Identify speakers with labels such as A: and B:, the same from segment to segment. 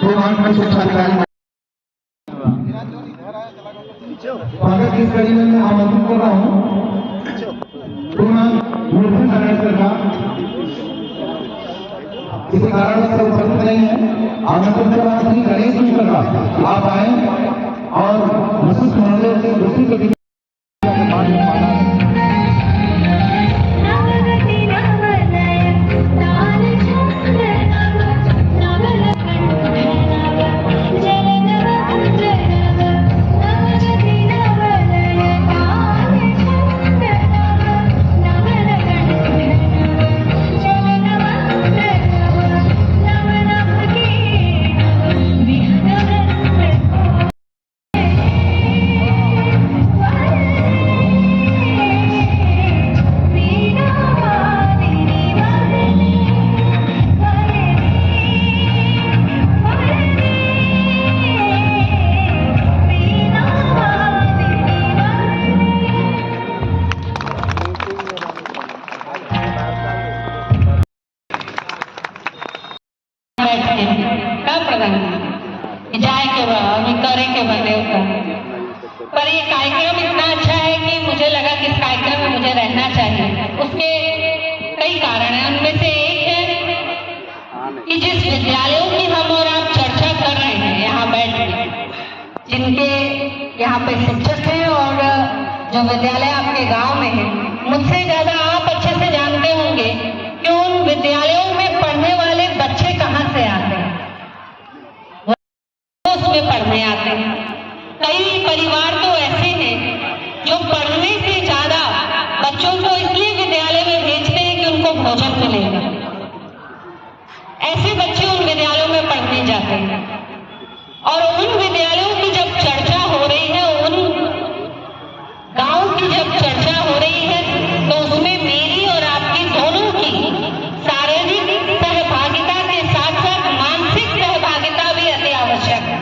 A: स्वागत इस कड़ी में मैं आमंत्रित कर रहा हूँ किसी कारण से उपस्थित नहीं है। आमंत्रित कर रहा हूँ श्री गणेश मिश्रा, आप आए और विशिष्ट मामले से दूसरी कड़ी
B: जाए के करे के बने पर ये कार्यक्रम इतना अच्छा है कि मुझे लगा कि इस कार्यक्रम में मुझे रहना चाहिए। उसके कई कारण हैं, उनमें से एक है कि जिस विद्यालयों की हम और आप चर्चा कर रहे हैं यहाँ बैठ के, जिनके यहाँ पे शिक्षक हैं और जो विद्यालय आपके गांव में है, मुझसे ज्यादा आप अच्छे से जानते होंगे कि उन विद्यालयों में पढ़ने वाले बच्चे कहाँ से आते हैं, उसमें पढ़ने आते हैं। कई परिवार तो ऐसे हैं जो पढ़ने से ज्यादा बच्चों को इसलिए विद्यालय में भेजते हैं कि उनको भोजन मिलेगा। ऐसे बच्चे उन विद्यालयों में पढ़ने जाते हैं और उन विद्यालयों की जब चर्चा हो रही है, उन गांव की जब चर्चा हो रही है, तो उसमें मेरी और आपकी दोनों की शारीरिक सहभागिता के साथ साथ मानसिक सहभागिता भी अति आवश्यक है।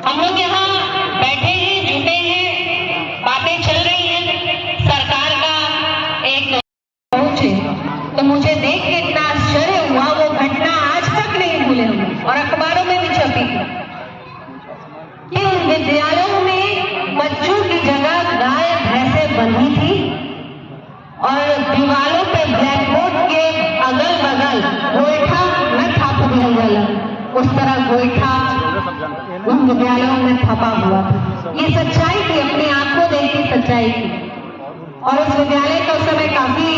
B: हम लोग यहाँ बैठे हैं, जुटे हैं, बातें चल रही हैं, सरकार का एक पहुंचे, तो मुझे देख के इतना आश्चर्य हुआ। वो घटना आज तक नहीं भूले और अखबारों में भी छपी कि उन विद्यालयों में बच्चों की जगह गाय भैंसें बंधी थी और दीवारों पे ब्लैक बोर्ड के अगल बगल गोईठा न था वाला, उस तरह गोईठा उन विद्यालयों में छपा हुआ था। ये सच्चाई थी, अपनी आंखों देखी सच्चाई थी। और उस विद्यालय का उस समय काफी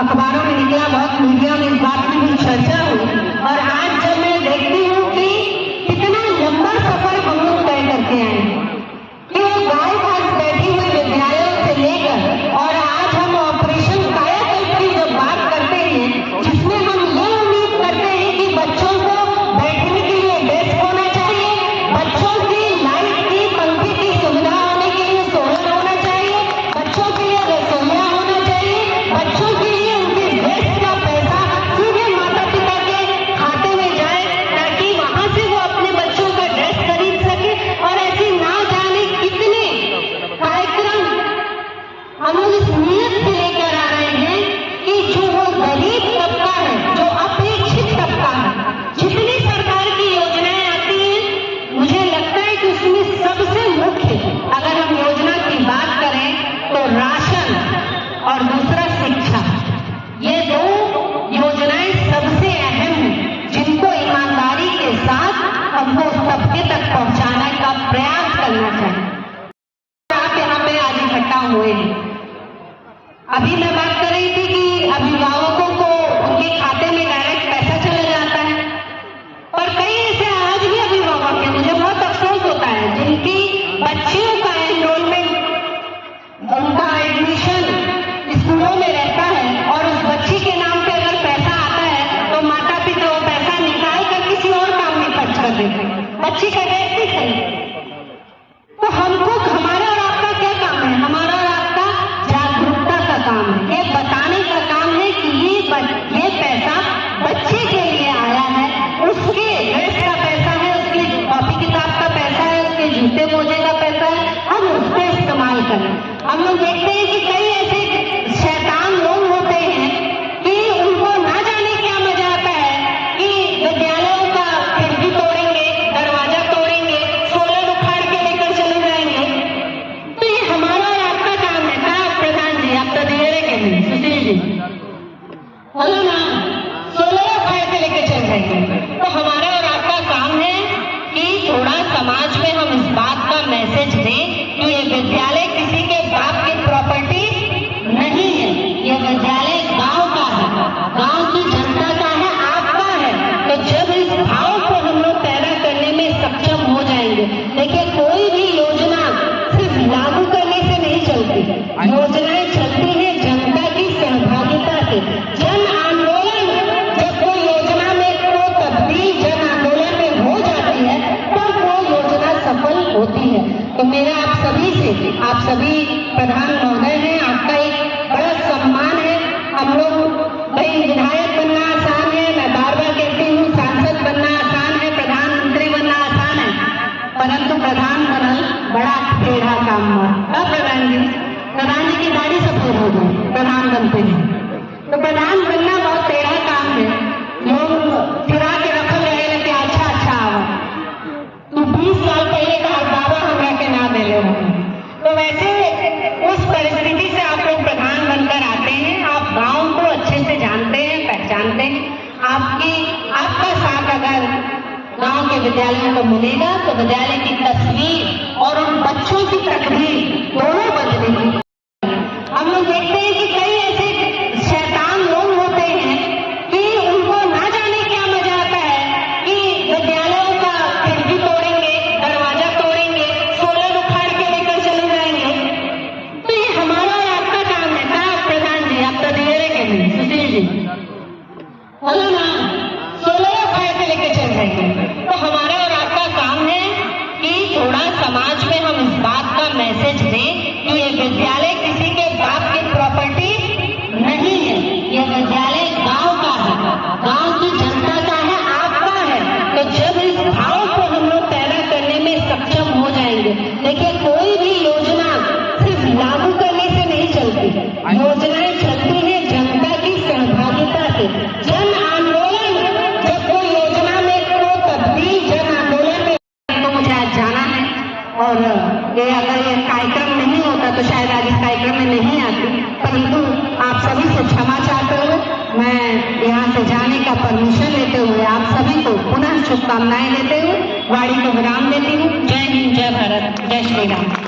B: अखबारों में निकला, बहुत मीडिया में इस बात की भी चर्चा हुई। और आज जब मैं देखती हूँ कि कितना लंबा सफर हम लोग तय करके आए कि वो गाय घास बैठी हुई विद्यालयों से लेकर और आज हम ऑपरेशन कायाकल्प की जब बात करते हैं, जिसमें हम ये उम्मीद करते हैं कि बच्चों को बैठने के लिए डेस्क होना चाहिए, बच्चों की लाइट की पंखे की सुविधा होने के लिए सोलर होना चाहिए, बच्चों के लिए रसोइया होना चाहिए, बच्चों के लिए उनकी ड्रेस का पैसा जाएंगे। तो हमारा और आपका काम है कि थोड़ा समाज में हम इस बात का मैसेज दें कि ये विद्यालय किसी के बाप की प्रॉपर्टी नहीं है, ये विद्यालय गांव का है, गांव की जनता का है, आपका है। तो जब इस भाव को हम लोग पैदा करने में सक्षम हो जाएंगे, देखिए कोई भी योजना सिर्फ लागू करने से नहीं चलती, योजनाएं चलती हैं जनता की सहभागिता से। जन आंदोलन, जब कोई योजना में को तब्दील जन आंदोलन में हो जाती है तब वो योजना सफल होती है। तो मेरा आप सभी से, आप सभी प्रधान महोदय हैं, आपका एक बड़ा सम्मान है। हम लोग भाई विधायक बनना आसान है, मैं बार बार कहती हूँ सांसद बनना आसान है, प्रधानमंत्री बनना आसान है, परंतु प्रधान बनल बड़ा टेढ़ा काम हुआ। प्रधान जी की दाढ़ी सफेद हो गई प्रधान बनते हैं, तो प्रधान बनना बहुत टेढ़ा काम है। लोग चिरा के रखल रहे कि अच्छा अच्छा आवा, तो 20 साल पहले कहा बाबा हमरा के ना दे ले। तो वैसे उस परिस्थिति से आप लोग प्रधान बनकर आते हैं, आप गांव को अच्छे से जानते हैं, पहचानते हैं। आपका साथ अगर गांव के विद्यालयों को मिलेगा तो विद्यालय की तस्वीर और उन बच्चों की तकदीर दोनों बदलेगी। हम लोग देखते हैं कि कई ऐसे शैतान लोग होते हैं कि उनको ना जाने क्या मजा आता है कि विद्यालयों का खिड़की तोड़ेंगे, दरवाजा तोड़ेंगे, सोलर उखाड़ के लेकर चले जाएंगे। तो ये हमारा और आपका काम है ना प्रधान जी, आप तो दिए के नहीं सुशील जी, हेलो ना, सोलर उखाड़ के लेकर चल जाएंगे। तो हमारा और आपका काम है कि थोड़ा समाज में हम इस बात का मैसेज दें कि ये विद्यालय किसी के बाप की प्रॉपर्टी नहीं है, ये विद्यालय गांव का है, गांव की जनता का है, आपका है। तो जब इस भाव को हम लोग पैदा करने में सक्षम हो जाएंगे, देखिए कोई भी योजना सिर्फ लागू करने से नहीं चलती, योजनाएं चलती हैं जनता की सहभागिता से। जन आंदोलन, जब कोई योजना में को तब्दील जन आंदोलन में, तो मुझे आज जाना है और ये अगर ये कार्यक्रम नहीं होता तो शायद आज इस कार्यक्रम में नहीं आती, परंतु आप सभी से क्षमा चाहते हुए मैं यहाँ से जाने का परमिशन लेते हुए आप सभी को पुनः शुभकामनाएं देते हुए वाणी को विराम देती हूँ। जय हिंद, जय भारत, जय श्री राम।